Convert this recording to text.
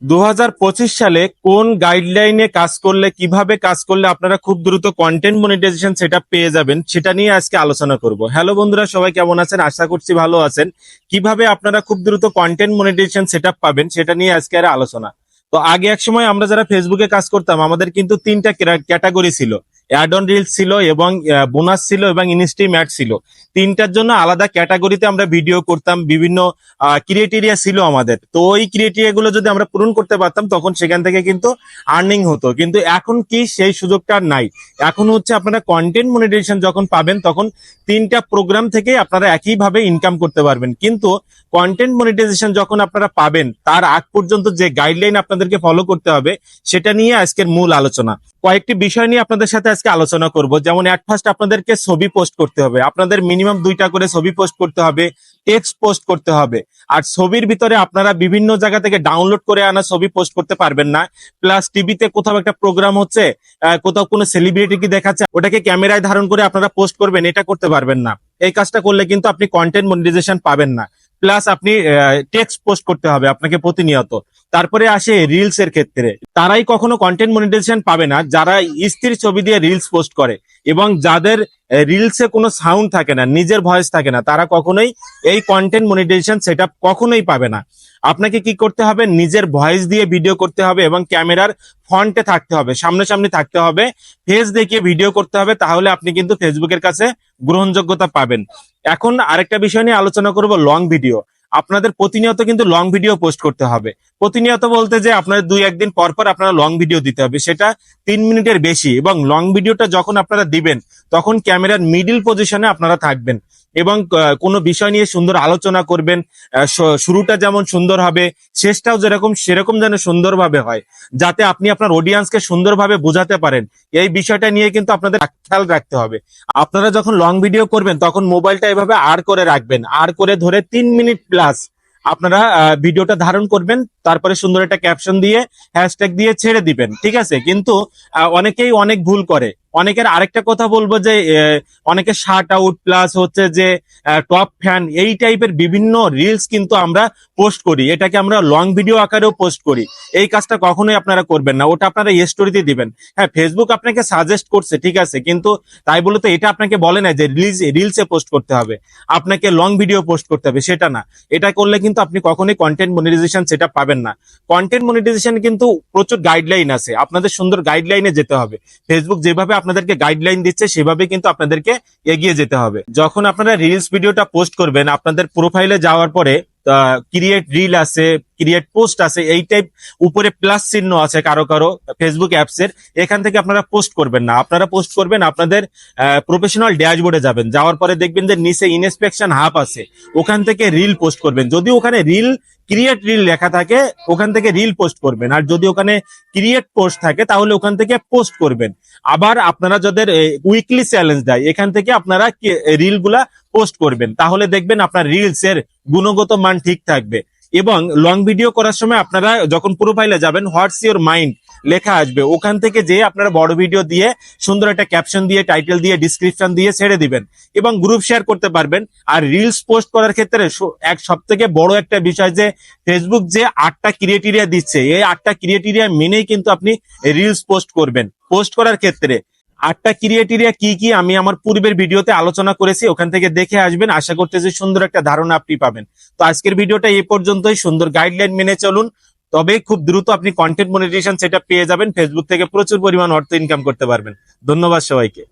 2025 সালে কোন গাইডলাইনে কাজ করলে কিভাবে কাজ করলে আপনারা খুব দ্রুত কন্টেন্ট মনিটাইজেশন সেটআপ পেয়ে যাবেন সেটা নিয়ে আজকে আলোচনা করব। হ্যালো বন্ধুরা, সবাই কেমন আছেন? আশা করছি ভালো আছেন। কিভাবে আপনারা খুব দ্রুত কন্টেন্ট মনিটাইজেশন সেটআপ পাবেন সেটা নিয়ে আজকে আর আলোচনা। তো আগে এক সময় আমরা যারা ফেসবুকে কাজ করতাম আমাদের কিন্তু তিনটা ক্যাটাগরি ছিল। অ্যাড অন রিলস ছিল এবং বোনাস ছিল এবং ইনস্ট্রিম অ্যাড ছিল। তিনটার জন্য আলাদা ক্যাটাগরিতে আমরা ভিডিও করতাম, বিভিন্ন ক্রিয়েটেরিয়া ছিল আমাদের। তো ওই ক্রিয়েটেরিয়া গুলো যদি আমরা পূরণ করতে পারতাম তখন সেখান থেকে কিন্তু আর্নিং হতো। কিন্তু এখন কি সেই সুযোগটা আর নাই। এখন হচ্ছে আপনারা কন্টেন্ট মনিটাইজেশন যখন পাবেন তখন তিনটা প্রোগ্রাম থেকে আপনারা একইভাবে ইনকাম করতে পারবেন। কিন্তু কন্টেন্ট মনিটাইজেশন যখন আপনারা পাবেন তার আগ পর্যন্ত যে গাইডলাইন আপনাদেরকে ফলো করতে হবে সেটা নিয়ে আজকের মূল আলোচনা। কয়েকটি বিষয় নিয়ে আপনাদের সাথে আজকে আলোচনা করব। যেমন এট ফার্স্ট আপনাদেরকে ছবি পোস্ট করতে হবে, আপনাদের মিনিমাম 2টা করে ছবি পোস্ট করতে হবে, টেক্সট পোস্ট করতে হবে। আর ছবির ভিতরে আপনারা বিভিন্ন জায়গা থেকে ডাউনলোড করে আনা ছবি পোস্ট করতে পারবেন না। প্লাস টিভিতে কোথাও একটা প্রোগ্রাম হচ্ছে, কোথাও কোনো সেলিব্রিটি কি দেখাচ্ছে ওটাকে ক্যামেরায় ধারণ করে আপনারা পোস্ট করবেন, এটা করতে পারবেন না। এই কাজটা করলে কিন্তু আপনি কন্টেন্ট মনিটাইজেশন পাবেন না। প্লাস আপনি টেক্সট পোস্ট করতে হবে আপনাকে প্রতিনিয়ত। তারপরে আসে রিলস এর ক্ষেত্রে, তারাই কখনো কন্টেন্ট মনিটাইজেশন পাবে না যারা স্থির ছবি দিয়ে রিলস পোস্ট করে এবং যাদের রিলসে কোনো সাউন্ড থাকে না, নিজের ভয়েস থাকে না, তারা কখনোই এই কন্টেন্ট মনিটাইজেশন সেটআপ কখনোই পাবে না। আপনাকে কি করতে হবে? নিজের ভয়েস দিয়ে ভিডিও করতে হবে এবং ক্যামেরার ফ্রন্টে থাকতে হবে, সামনাসামনি থাকতে হবে, ফেস দেখিয়ে ভিডিও করতে হবে। তাহলে আপনি কিন্তু ফেসবুকের কাছে গ্রহণযোগ্যতা পাবেন। এখন আরেকটা বিষয় নিয়ে আলোচনা করব, লং ভিডিও। আপনাদের প্রতিনিয়ত কিন্তু লং ভিডিও পোস্ট করতে হবে। প্রতিনিয়ত বলতে যে আপনাদের 2-1 দিন পর পর আপনারা লং ভিডিও দিতে হবে, সেটা 3 মিনিটের বেশি। এবং লং ভিডিওটা যখন আপনারা দিবেন তখন ক্যামেরার মিডিল পজিশনে আপনারা থাকবেন এবং কোনো বিষয় নিয়ে সুন্দর আলোচনা করবেন। শুরুটা যেমন সুন্দর হবে, শেষটাও সেরকম যেন সুন্দরভাবে হয়, যাতে আপনি আপনার অডিয়েন্সকে সুন্দরভাবে বোঝাতে পারেন। এই বিষয়টা নিয়ে কিন্তু আপনাদের খেয়াল রাখতে হবে। আপনারা যখন লং ভিডিও করবেন তখন মোবাইলটা এভাবে আর করে রাখবেন, আর করে ধরে 3 মিনিট প্লাস আপনারা ভিডিওটা ধারণ করবেন। তারপরে সুন্দর একটা ক্যাপশন দিয়ে হ্যাশট্যাগ দিয়ে ছেড়ে দিবেন, ঠিক আছে? কিন্তু অনেকেই অনেক ভুল করে। অনেকের আরেকটা কথা বলবো যে অনেকে শার্ট আউট প্লাস হচ্ছে যে টপ ফ্যান এই টাইপের বিভিন্ন রিলস কিন্তু আমরা পোস্ট করি, এটাকে আমরা লং ভিডিও আকারেও পোস্ট করি। এই কাজটা কখনোই আপনারা করবেন না, ওটা আপনারা স্টোরিতে দিবেন। হ্যাঁ, ফেসবুক আপনাকে সাজেস্ট করছে, ঠিক আছে, কিন্তু তাই বলে তো এটা আপনাকে বলে না যে রিলসে পোস্ট করতে হবে, আপনাকে লং ভিডিও পোস্ট করতে হবে, সেটা না। এটা করলে কিন্তু আপনি কখনোই কন্টেন্ট মনিটাইজেশন সেটা পাবেন না। কন্টেন্ট মনিটাইজেশন কিন্তু প্রচুর গাইডলাইন আছে, আপনাদের সুন্দর গাইডলাইনে যেতে হবে। ফেসবুক যেভাবে আপনাদেরকে গাইডলাইন দিচ্ছে সেভাবে কিন্তু আপনাদেরকে এগিয়ে যেতে হবে। যখন আপনারা রিলস ভিডিওটা পোস্ট করবেন আপনাদের প্রোফাইলে যাওয়ার পরে ক্রিয়েট রিল আছে, ক্রিয়েট পোস্ট আছে, এই টাইপ উপরে প্লাস চিহ্ন আছে কারো কারো ফেসবুক অ্যাপস এর। এখান থেকে আপনারা পোস্ট করবেন না, আপনারা পোস্ট করবেন আপনাদের প্রফেশনাল ড্যাশবোর্ডে যাবেন, যাওয়ার পরে দেখবেন যে নিচে ইনস্পেকশন হাব আছে, ওখান থেকে রিল পোস্ট করবেন। যদি ওখানে রিল ক্রিয়েট রিল লেখা থাকে ওখান থেকে রিল পোস্ট করবেন, আর যদি ওখানে ক্রিয়েট পোস্ট থাকে তাহলে ওখান থেকে পোস্ট করবেন। আবার আপনারা যাদের উইকলি চ্যালেঞ্জ দেয় এখান থেকে আপনারা রিল গুলা পোস্ট করবেন, তাহলে দেখবেন আপনার রিলস এর গুণগত মান ঠিক থাকবে। এবং লং ভিডিও করার সময় আপনারা যখন প্রোফাইলে যাবেন হোয়াটস ইউর মাইন্ড লেখা আসবে, ওখান থেকে যে আপনারা বড় ভিডিও দিয়ে সুন্দর একটা ক্যাপশন দিয়ে টাইটেল দিয়ে ডিসক্রিপশন দিয়ে ছেড়ে দিবেন এবং গ্রুপ শেয়ার করতে পারবেন। আর রিলস পোস্ট করার ক্ষেত্রে সব থেকে বড় একটা বিষয় যে ফেসবুক যে 8টা ক্রিয়েটেরিয়া দিচ্ছে, এই 8টা ক্রিয়েটেরিয়া মেনেই কিন্তু আপনি রিলস পোস্ট করবেন। পোস্ট করার ক্ষেত্রে 8টা ক্রিয়েটেরিয়া কি কি আমি আমার পূর্বের ভিডিওতে আলোচনা করেছি, ওখান থেকে দেখে আসবেন। আশা করতেছি সুন্দর একটা ধারণা আপনি পাবেন। তো আজকের ভিডিওটা এই পর্যন্তই। সুন্দর গাইডলাইন মেনে চলুন, তবে খুব দ্রুত আপনি কন্টেন্ট মনিটাইজেশন সেটা পেয়ে যাবেন। ফেসবুক থেকে প্রচুর পরিমাণ অর্থ ইনকাম করতে পারবেন। ধন্যবাদ সবাইকে।